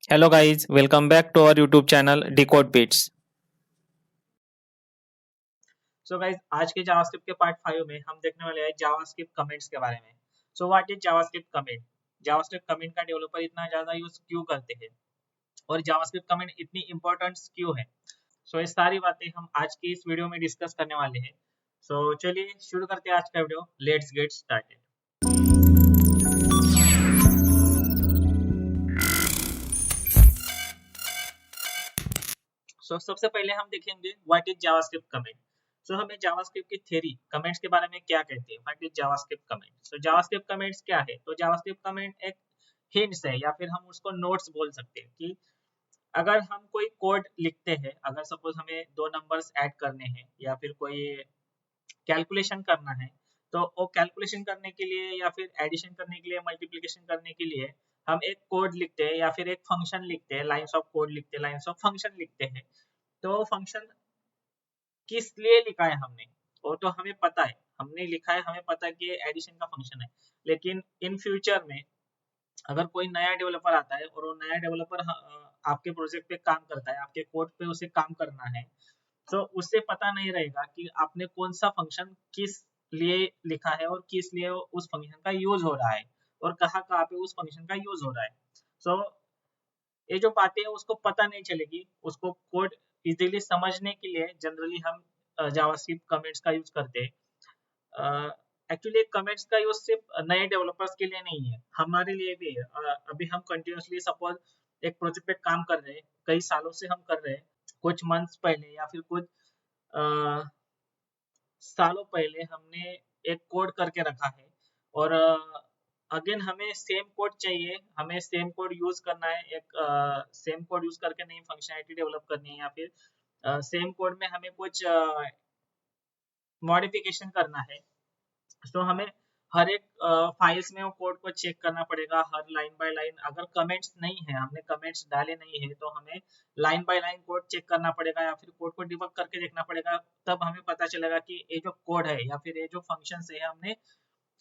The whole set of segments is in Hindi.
Hello guys, welcome back to our YouTube channel Decode Bits. So guys आज के जावास्क्रिप्ट के पार्ट 5 में हम देखने वाले हैं जावास्क्रिप्ट कमेंट्स के बारे में। So what is JavaScript comment? JavaScript comment का डेवलपर इतना ज्यादा यूज क्यों करते हैं और जावास्क्रिप्ट कमेंट इतनी इंपॉर्टेंट क्यों है? सो ये सारी बातें हम आज की इस वीडियो में डिस्कस करने वाले हैं। सो चलिए शुरू करते हैं आज का वीडियो। Let's get started. सबसे पहले हम देखेंगे व्हाट इज जावास्क्रिप्ट कमेंट। हमें जावास्क्रिप्ट की थ्योरी कमेंट्स के बारे में क्या कहती है, what is JavaScript comment. JavaScript comments क्या है? तो जावास्क्रिप्ट कमेंट एक हिंट्स है या फिर हम उसको नोट्स बोल सकते हैं कि अगर हम कोई कोड लिखते हैं, अगर सपोज हमें दो नंबर्स ऐड करने हैं या फिर कोई कैलकुलेशन करना है, तो वो कैलकुलेशन करने के लिए या फिर एडिशन करने के लिए, मल्टीप्लिकेशन करने के लिए हम एक कोड लिखते हैं या फिर एक फंक्शन लिखते हैं, लाइंस ऑफ कोड लिखते हैं, लाइंस ऑफ फंक्शन लिखते हैं। तो फंक्शन किस लिए लिखा है हमने वो तो हमें पता है, हमने लिखा है, हमें पता है कि एडिशन का फंक्शन है। लेकिन इन फ्यूचर में अगर कोई नया डेवलपर आता है और वो नया डेवलपर आपके प्रोजेक्ट पे काम करता है, आपके कोड पे उसे काम करना है, तो उससे पता नहीं रहेगा कि आपने कौन सा फंक्शन किस लिए लिखा है और किस लिए उस फंक्शन का यूज हो रहा है और कहाँ कहाँ पे उस फंक्शन का यूज हो रहा है। सो ये जो बातें है उसको पता नहीं चलेगी, उसको कोड इजीली समझने के लिए जनरली हम जावास्क्रिप्ट कमेंट्स का यूज करते हैं। एक्चुअली कमेंट्स का यूज सिर्फ नए डेवलपर्स के लिए नहीं है, हमारे लिए भी है। अभी हम कंटिन्यूसली सपोज एक प्रोजेक्ट पे काम कर रहे हैं, कई सालों से हम कर रहे हैं, कुछ मंथ्स पहले या फिर कुछ सालों पहले हमने एक कोड करके रखा है और अगेन हमें सेम कोड चाहिए, हमें सेम कोड यूज करना है। एक सेम कोड यूज करके नई फंक्शनैलिटी डेवलप करनी है या फिर सेम कोड में हमें कुछ मॉडिफिकेशन करना है। हमें हर एक फाइल्स में वो कोड को चेक करना पड़ेगा, हर लाइन बाय लाइन। अगर कमेंट्स नहीं है, हमने कमेंट्स डाले नहीं है, तो हमें line by line code check करना पड़ेगा या फिर कोड को डिबग करके देखना पड़ेगा। तब हमें पता चलेगा कि ये जो कोड है या फिर ये जो फंक्शन है हमने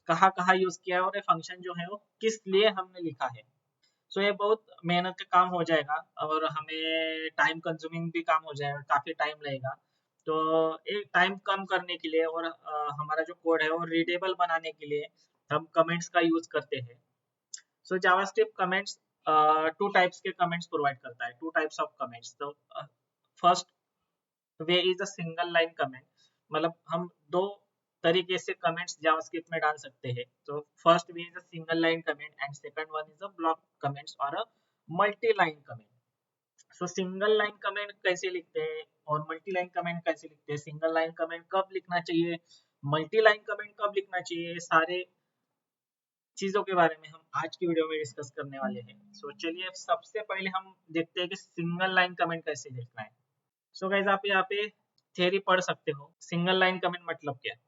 कहाँ कहाँ यूज किया है और ये फंक्शन जो है वो किस लिए हमने लिखा है। ये बहुत मेहनत का काम हो जाएगा और हमें टाइम कंज्यूमिंग भी काम हो जाएगा, काफी टाइम लगेगा। तो एक टाइम कम करने के लिए और हमारा जो कोड है वो रीडेबल बनाने के लिए हम कमेंट्स का यूज करते हैं। जावास्क्रिप्ट कमेंट्स टू टाइप्स के कमेंट्स प्रोवाइड करता है, टू टाइप्स ऑफ कमेंट्स। तो first way is a single line comment, मतलब हम दो तरीके से कमेंट्स जावास्क्रिप्ट में डाल सकते हैं। तो first way is a single line comment and second one is a block comments और a multi line comment. Single line comment कैसे लिखते हैं और मल्टी लाइन कमेंट कैसे लिखते हैं, सिंगल लाइन कमेंट कब लिखना चाहिए, मल्टी लाइन कमेंट कब लिखना चाहिए, सारे चीजों के बारे में हम आज की वीडियो में डिस्कस करने वाले हैं। चलिए सबसे पहले हम देखते हैं कि सिंगल लाइन कमेंट कैसे लिखना है। गाइस आप यहाँ पे थ्योरी पढ़ सकते हो, सिंगल लाइन कमेंट मतलब क्या है।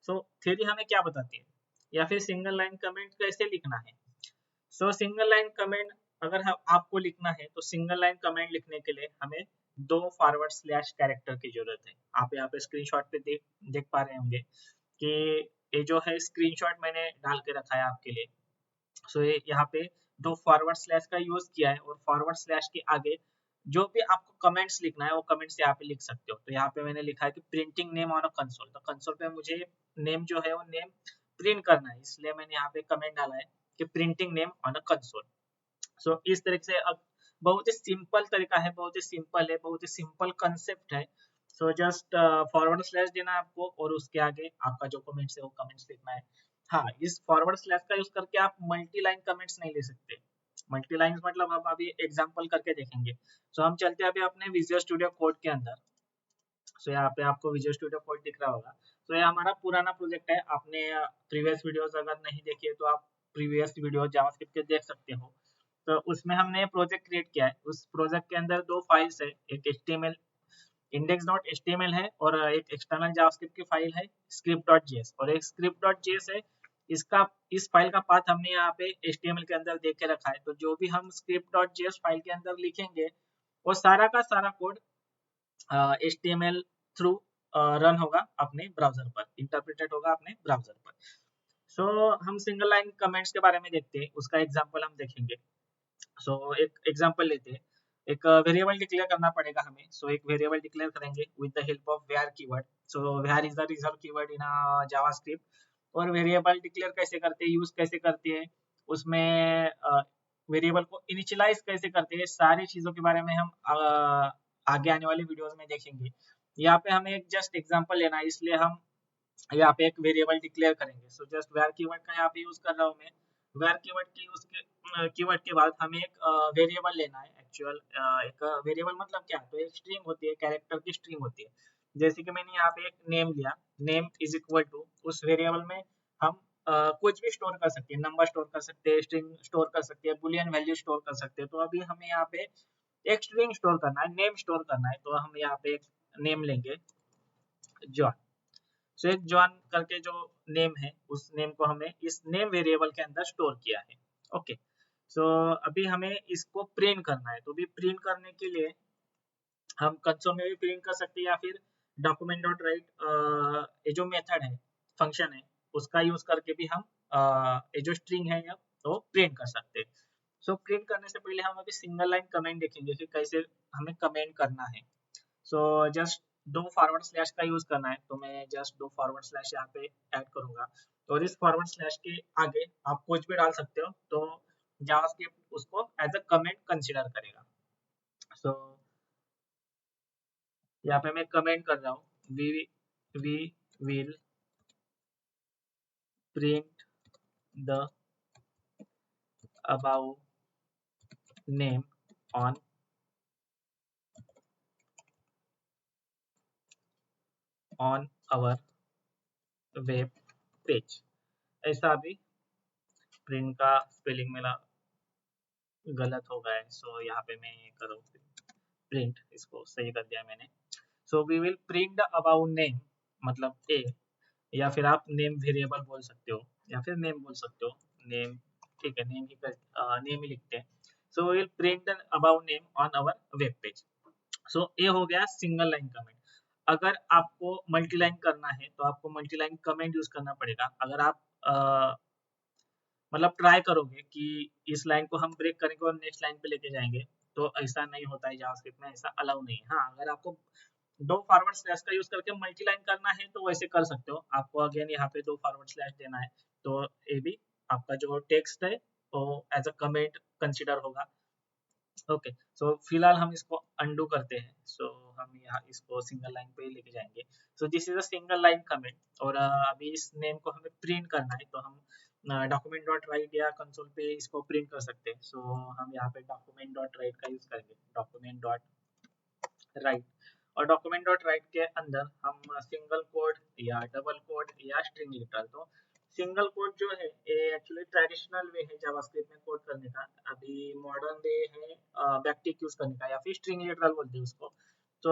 थ्योरी हमें क्या बताती है या फिर सिंगल लाइन कमेंट कैसे लिखना है। सिंगल लाइन कमेंट अगर आपको लिखना है तो सिंगल लाइन कमेंट लिखने के लिए हमें दो फॉरवर्ड स्लैश कैरेक्टर की जरूरत है। आप यहाँ पे स्क्रीनशॉट पे देख पा रहे होंगे कि ये जो है स्क्रीनशॉट मैंने डाल के रखा है आपके लिए। ये यहाँ पे दो फॉरवर्ड स्लैश का यूज किया है और फॉरवर्ड स्लैश के आगे जो भी आपको कमेंट्स लिखना है वो कमेंट्स यहाँ पे लिख सकते हो। तो यहाँ पे मैंने लिखा है कि printing name on a console. तो कंसोल पे मुझे नेम जो है वो नेम प्रिंट करना है, इसलिए मैंने यहाँ पे कमेंट डाला है कि printing name on a console. इस तरीके से अब बहुत ही सिंपल तरीका है, बहुत ही सिंपल है, बहुत ही सिंपल कंसेप्ट है। जस्ट फॉरवर्ड स्लैश देना है आपको और उसके आगे आपका जो कमेंट्स है वो कमेंट्स लिखना है। हाँ, इस फॉरवर्ड स्लैश का यूज करके आप मल्टी लाइन कमेंट्स नहीं ले सकते। मल्टी लाइन मतलब हम अभी एग्जांपल करके देखेंगे। हम चलते हैं अभी अपने विजुअल स्टूडियो कोड के अंदर। यहाँ पे आपको विजुअल स्टूडियो कोड दिख रहा होगा। ये हमारा पुराना प्रोजेक्ट है, आपने प्रीवियस वीडियोस अगर नहीं देखी है तो आप प्रीवियस वीडियो जावास्क्रिप्ट के देख सकते हो। तो उसमें हमने प्रोजेक्ट क्रिएट किया है। उस प्रोजेक्ट के अंदर दो फाइल्स है, एक एचटीएमएल index.html है और एक एक्सटर्नल जावास्क्रिप्ट की फाइल है script.js और एक script.js है। इसका इस फाइल का पाथ हमने यहाँ पे HTML के अंदर देख के रखा है। तो जो भी हम script.js फाइल के अंदर लिखेंगे वो सारा का सारा कोड HTML थ्रू रन होगा अपने ब्राउजर पर, इंटरप्रेटेड होगा अपने ब्राउजर पर। हम सिंगल लाइन कमेंट्स के बारे में देखते हैं, उसका एग्जांपल हम देखेंगे। सो एक एग्जांपल लेते हैं, एक वेरिएबल डिक्लेयर करना पड़ेगा हमें। सो एक वेरिएबल डिक्लेयर करेंगे with the help of var keyword. So var is the reserve keyword in JavaScript. और वेरिएबल डिक्लेयर कैसे करते हैं, यूज कैसे करते हैं, उसमें वेरिएबल को इनिशियलाइज कैसे करते हैं, सारी चीजों के बारे में हम आगे आने वाली वीडियोस में देखेंगे। यहाँ पे हमें एक जस्ट एग्जांपल लेना है, इसलिए हम यहाँ पे एक वेरिएबल डिक्लेयर करेंगे। सो जस्ट var कीवर्ड का यहाँ पे यूज कर रहा हूँ मैं। var कीवर्ड के यूज के कीवर्ड के बाद हमें एक वेरिएबल लेना है। एक्चुअल एक वेरिएबल मतलब क्या, तो एक स्ट्रिंग होती है, कैरेक्टर की स्ट्रिंग होती है। जैसे कि मैंने यहाँ पे एक नेम लिया, नेम इज इक्वल टू, उस वेरिएबल में हम कुछ भी स्टोर कर सकते हैं, नंबर स्टोर कर सकते हैं, स्ट्रिंग स्टोर कर सकते हैं, बुलियन वैल्यू स्टोर कर सकते हैं। तो अभी हमें यहाँ पे एक स्ट्रिंग स्टोर करना है, नेम स्टोर करना है, तो हम यहाँ पे एक नेम लेंगे जॉन। सो एक जॉन करके जो नेम है, उस नेम को हमें इस नेम वेरिएबल के अंदर स्टोर किया है। ओके, सो अभी हमें इसको प्रिंट करना है। तो अभी प्रिंट करने के लिए हम कंसोल में भी प्रिंट कर सकते हैं, या फिर डॉक्यूमेंट डॉट राइट ये जो मेथड है, फंक्शन है, उसका यूज करके भी हम ये जो स्ट्रिंग है तो प्रिंट कर सकते हैं। सो प्रिंट करने से पहले हम अभी सिंगल लाइन कमेंट देखेंगे कि कैसे हमें कमेंट करना है। सो जस्ट दो फॉरवर्ड स्लैश का यूज करना है, तो मैं जस्ट दो फॉरवर्ड स्लैश यहाँ पे ऐड करूंगा। और इस फॉरवर्ड स्लैश के आगे आप कुछ भी डाल सकते हो, तो जावास्क्रिप्ट उसको एज अ कमेंट कंसिडर करेगा। सो यहाँ पे मैं कमेंट कर रहा हूँ, we will print the about name on our web page. ऐसा अभी प्रिंट का स्पेलिंग मेरा गलत हो गया है, सो यहाँ पे मैं करूँ प्रिंट, इसको सही कर दिया मैंने। So we will print the about name, मतलब ए, या फिर आप नेम वेरिएबल बोल सकते हो, या फिर नेम बोल सकते हो, नेम, ठीक है, नेम ही लिखते हैं। So we will print the about name on our web page. So ये हो गया सिंगल लाइन कमेंट। अगर आपको मल्टी लाइन करना है, तो आपको मल्टी लाइन कमेंट यूज करना पड़ेगा। अगर आप मतलब ट्राई करोगे कि इस लाइन को हम ब्रेक करेंगे और नेक्स्ट लाइन पे लेके जाएंगे, तो ऐसा नहीं होता है, जावास्क्रिप्ट में ऐसा अलाउ नहीं है। हाँ, अगर आपको दो फॉरवर्ड स्लैश का यूज करके मल्टी लाइन करना है, तो वैसे कर सकते हो। आपको अगेन यहाँ पे दो फॉरवर्ड स्लैश देना है, तो ये भी आपका जो टेक्स्ट है वो एज अ कमेंट कंसिडर होगा। ओके, सो फिलहाल हम इसको अंडू करते हैं। सो हम यहाँ इसको सिंगल लाइन पे ही लेके जाएंगे। So this is a single line comment. और अभी इस नेम को हमें प्रिंट करना है, तो हम डॉक्यूमेंट डॉट राइट या कंसोल पे इसको प्रिंट कर सकते हैं। सो हम यहाँ पे डॉक्यूमेंट डॉट राइट का यूज करेंगे, डॉक्यूमेंट डॉट राइट। और डॉक्यूमेंट डॉट राइट के अंदर हम सिंगल कोड या डबल कोड या स्ट्रिंग लिटरल, तो सिंगल कोड जो है ये एक्चुअली ट्रेडिशनल वे है जावास्क्रिप्ट में कोड करने का। अभी मॉडर्न वे है बैकटिक यूज करने का, या फिर स्ट्रिंग लिटरल बोलते हैं उसको। तो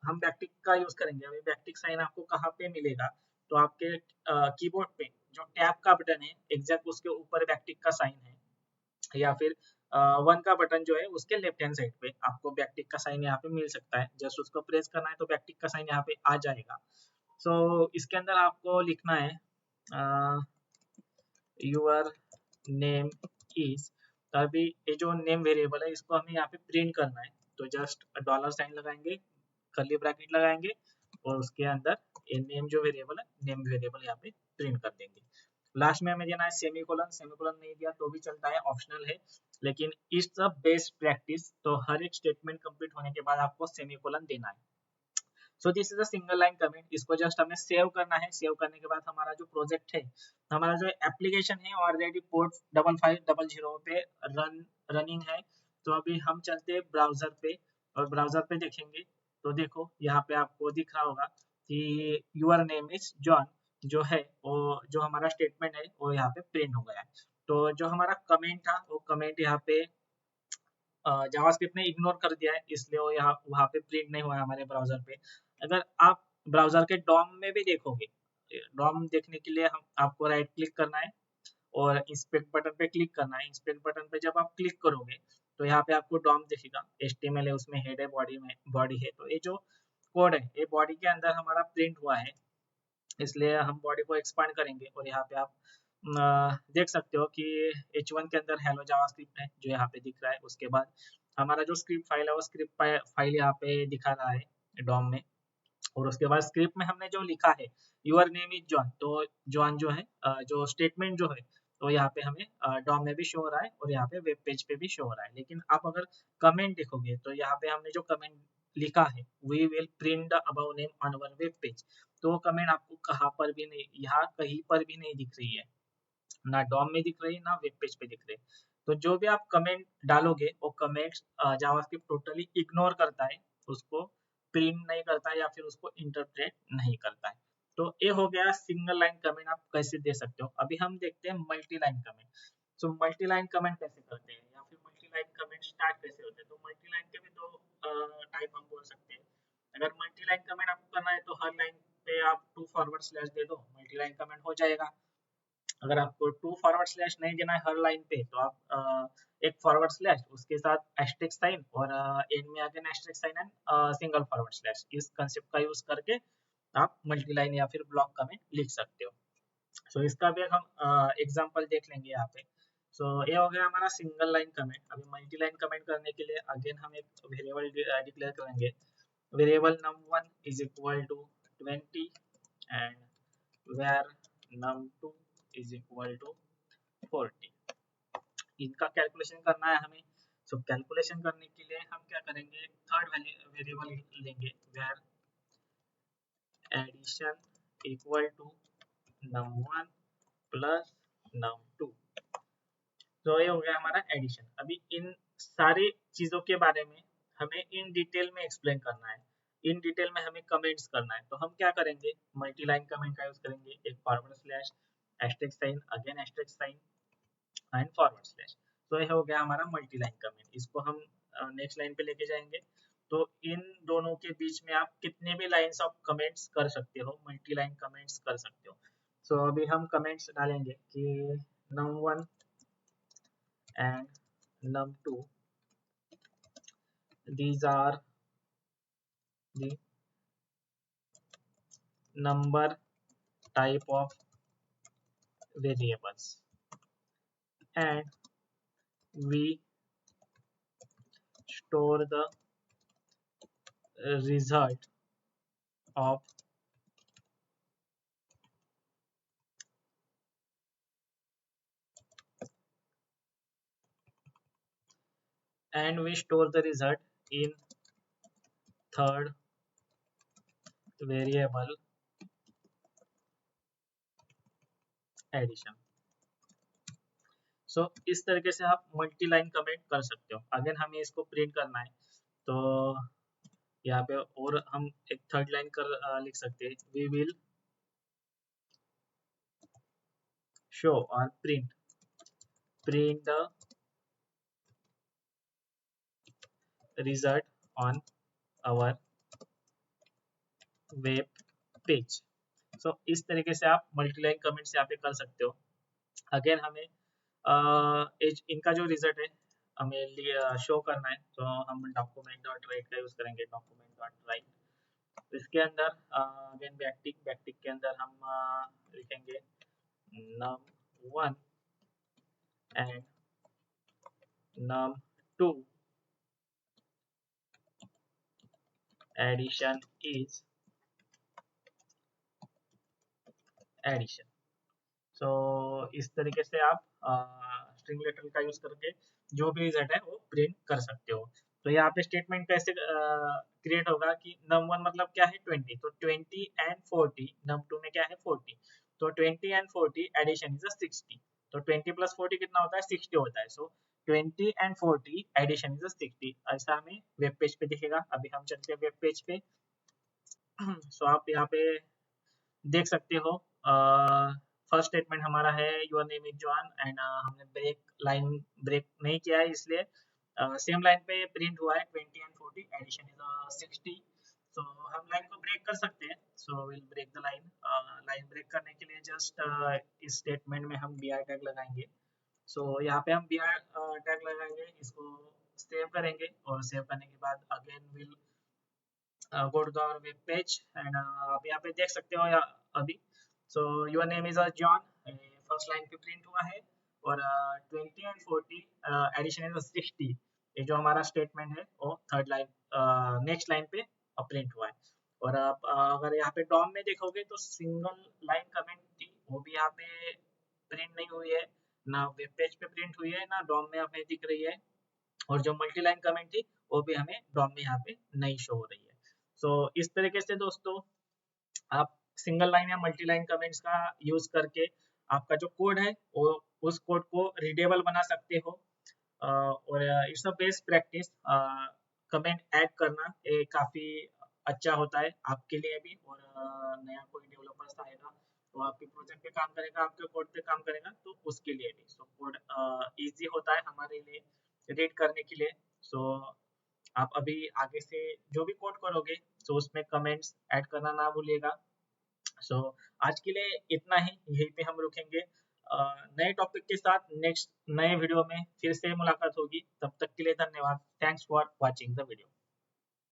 हम बैकटिक का यूज करेंगे। अभी बैकटिक साइन आपको कहाँ पे मिलेगा, तो आपके कीबोर्ड पे जो टैब का बटन है, एग्जैक्ट उसके ऊपर बैकटिक का साइन है, या फिर वन का बटन जो है उसके लेफ्ट हैंड साइड पे आपको बैकटिक का साइन यहाँ पे मिल सकता है। जस्ट उसको प्रेस करना है तो बैकटिक का साइन यहाँ पे आ जाएगा। सो इसके अंदर आपको लिखना है योर नेम इज। तो अभी ये जो नेम वेरिएबल है, इसको हमें यहाँ पे प्रिंट करना है, तो जस्ट डॉलर साइन लगाएंगे, कर्ली ब्रैकेट लगाएंगे, और उसके अंदर ये नेम जो वेरिएबल है, नेम वेरिएबल यहाँ पे प्रिंट कर देंगे। लास्ट में हमें देना है सेमीकोलन। सेमीकोलन नहीं दिया तो भी चलता है, ऑप्शनल है, लेकिन इट्स द बेस्ट प्रैक्टिस। तो हर एक स्टेटमेंट कंप्लीट होने के बाद आपको सेमीकोलन देना है। So this is a single line comment. इसको जस्ट हमें सेव करना है। सेव करने के बाद हमारा जो प्रोजेक्ट है, हमारा जो एप्लीकेशन है, ऑलरेडी पोर्ट 5500 पे रनिंग है। तो अभी हम चलते हैं ब्राउजर पे, और ब्राउजर पे देखेंगे तो देखो यहाँ पे आपको दिख रहा होगा कि यूर नेम इज जॉन जो है, वो जो हमारा स्टेटमेंट है वो यहाँ पे प्रिंट हो गया है। तो जो हमारा कमेंट था, वो कमेंट यहाँ पे जावास्क्रिप्ट ने इग्नोर कर दिया है, इसलिए वो यहाँ वहाँ पे प्रिंट नहीं हुआ है हमारे ब्राउजर पे। अगर आप ब्राउजर के डॉम में भी देखोगे, डॉम देखने के लिए हम आपको राइट क्लिक करना है और इंस्पेक्ट बटन पे क्लिक करना है। इंस्पेक्ट बटन पे जब आप क्लिक करोगे तो यहाँ पे आपको डॉम दिखेगा, HTML है, उसमें हेड है, बॉडी में बॉडी है। तो ये जो कोड है, ये बॉडी के अंदर हमारा प्रिंट हुआ है, इसलिए हम बॉडी को एक्सपांड करेंगे और यहाँ पे आप देख सकते हो कि H1 के अंदर हेलो जावास्क्रिप्ट है जो यहाँ पे दिख रहा है। उसके बाद हमारा जो स्क्रिप्ट फाइल है वो स्क्रिप्ट फाइल यहाँ पे दिखा रहा है डॉम में। और उसके बाद स्क्रिप्ट में हमने जो लिखा है यूर नेम इज जॉन, तो जॉन जो है जो स्टेटमेंट जो है तो यहाँ पे हमें डॉम में भी शो हो रहा है और यहाँ पे वेब पेज पे भी शो हो रहा है। लेकिन आप अगर कमेंट देखोगे तो यहाँ पे हमने जो कमेंट लिखा है we will print the above name on our web page, तो वो कमेंट आपको कहाँ पर भी नहीं, यहाँ कहीं पर भी नहीं दिख रही है, ना डॉम में दिख रही ना वेब पेज पे दिख रही। तो जो भी आप कमेंट डालोगे वो कमेंट्स जावास्क्रिप्ट टोटली इग्नोर करता है, उसको प्रिंट नहीं करता है या फिर उसको इंटरप्रेट नहीं करता है। तो ये हो गया सिंगल लाइन कमेंट आप कैसे दे सकते हो। अभी हम देखते हैं multi line comment. So multi line comment कैसे करते हैं या फिर मल्टी लाइन कमेंट स्टार्ट कैसे होते हैं। तो मल्टी लाइन के भी दो टाइप हम बोल सकते हैं। अगर मल्टी लाइन कमेंट आपको करना है तो हर लाइन पे आप 2 फॉरवर्ड स्लैश दे दो, मल्टी लाइन कमेंट हो जाएगा। अगर आपको 2 फॉरवर्ड स्लैश नहीं देना है हर लाइन पे तो आप एक फॉरवर्ड स्लैश उसके साथ एस्टेरिक साइन और एंड में again asterisk sign and single forward slash, इस कंसेप्ट का यूज करके आप मल्टी लाइन या फिर ब्लॉक कमेंट लिख सकते हो। सो इसका भी हम एग्जांपल देख लेंगे यहाँ पे। सो ये हो गया हमारा सिंगल लाइन कमेंट। अभी मल्टी लाइन कमेंट करने के लिए अगेन हम एक वेरिएबल डिक्लेयर करेंगे। Variable num1 is equal to 20 and where num2 is equal to 40। इनका कैलकुलेशन करना है हमें। सो कैलकुलेशन करने के लिए हम क्या करेंगे, थर्ड वेरिएबल लेंगे where addition equal to num1 plus num2। तो ये हो गया हमारा एडिशन। अभी इन सारी चीजों के बारे में हमें इन डिटेल में एक्सप्लेन करना है, इन डिटेल में हमें कमेंट्स करना है। तो हम क्या करेंगे, मल्टी लाइन कमेंट का यूज करेंगे, एक forward slash asterisk sign again asterisk sign and forward slash. तो ये हो गया हमारा मल्टी लाइन कमेंट। इसको हम नेक्स्ट लाइन पे लेके जाएंगे। तो इन दोनों के बीच में आप कितने भी लाइंस ऑफ कमेंट्स कर सकते हो, मल्टी लाइन कमेंट्स कर सकते हो। सो अभी हम कमेंट्स डालेंगे कि num1 and num2 these are the number type of variables and we store the result of in third variable addition। सो इस तरीके से आप मल्टी लाइन कमेंट कर सकते हो। अगेन हमें इसको प्रिंट करना है तो यहाँ पे और हम एक थर्ड लाइन कर लिख सकते हैं, वी विल शो और print the result on our web page. So इस तरीके से आप मल्टीलाइन कमेंट्स यहाँ पे कर सकते हो। अगेन हमें इनका जो रिजल्ट है हमें शो करना है तो हम डॉक्यूमेंट डॉट राइट का यूज करेंगे। डॉक्यूमेंट डॉट राइट इसके अंदर अगेन बैकटिक के अंदर हम लिखेंगे num1 and num2 addition is addition. So इस तरीके से आप स्ट्रिंग लेटर का यूज करके जो भी रिजल्ट है वो प्रिंट कर सकते हो। तो यहाँ पे स्टेटमेंट कैसे क्रिएट होगा कि num1 मतलब क्या है 20, तो 20 एंड 40, num2 में क्या है 40, तो 20 एंड 40 एडिशन इज 60। तो 20 प्लस 40 कितना होता है 60 होता है। सो 20 एंड 40 एडिशन इज 60, ऐसा हमें वेब पेज पे दिखेगा। अभी हम चलते हैं वेब पेज पे। सो आप यहाँ पे देख सकते हो फर्स्ट स्टेटमेंट हमारा है your name is John and हमने लाइन ब्रेक नहीं किया है इसलिए सेम लाइन पे प्रिंट हुआ है 20 एंड 40 एडिशन इज 60। सो हम लाइन को ब्रेक कर सकते हैं। So will break the line. Line break करने के लिए जस्ट इस स्टेटमेंट में हम br टैग लगाएंगे। सो यहाँ पे हम br टैग लगाएंगे, इसको सेव करेंगे और सेव करने के बाद again will go to the web page and आप यहाँ पे देख सकते हो या अभी। So your name is John, first line पे प्रिंट हुआ है, और 20 एंड 40 एडिशन इज 60, ये जो हमारा स्टेटमेंट है वो थर्ड लाइन नेक्स्ट लाइन पे प्रिंट हुआ है। और आप अगर यहाँ पे डॉम में देखोगे तो सिंगल लाइन कमेंट थी, वो भी यहाँ पे प्रिंट नहीं हुई है, ना वेब पेज पे प्रिंट हुई है, ना डॉम में हमें दिख रही है। और जो मल्टी लाइन कमेंट थी वो भी हमें डॉम में यहाँ पे नहीं शो हो रही है। सो इस तरीके से दोस्तों आप सिंगल लाइन या मल्टी लाइन कमेंट्स का यूज करके आपका जो कोड है वो उस कोड को रीडेबल बना सकते हो। और it's a best practice, comment add करना ये काफ़ी अच्छा होता है आपके लिए भी, और नया कोई डेवलपर्स आएगा तो आपके प्रोजेक्ट पे काम करेगा, आपके कोड पे काम करेगा तो उसके लिए भी। सो कोड ईजी होता है हमारे लिए रीड करने के लिए। सो आप अभी आगे से जो भी कोड करोगे तो उसमें कमेंट्स ऐड करना ना भूलिएगा। सो आज के लिए इतना ही, यहीं पे हम रुकेंगे। नए टॉपिक के साथ नेक्स्ट नए वीडियो में फिर से मुलाकात होगी, तब तक के लिए धन्यवाद। Thanks for watching the video.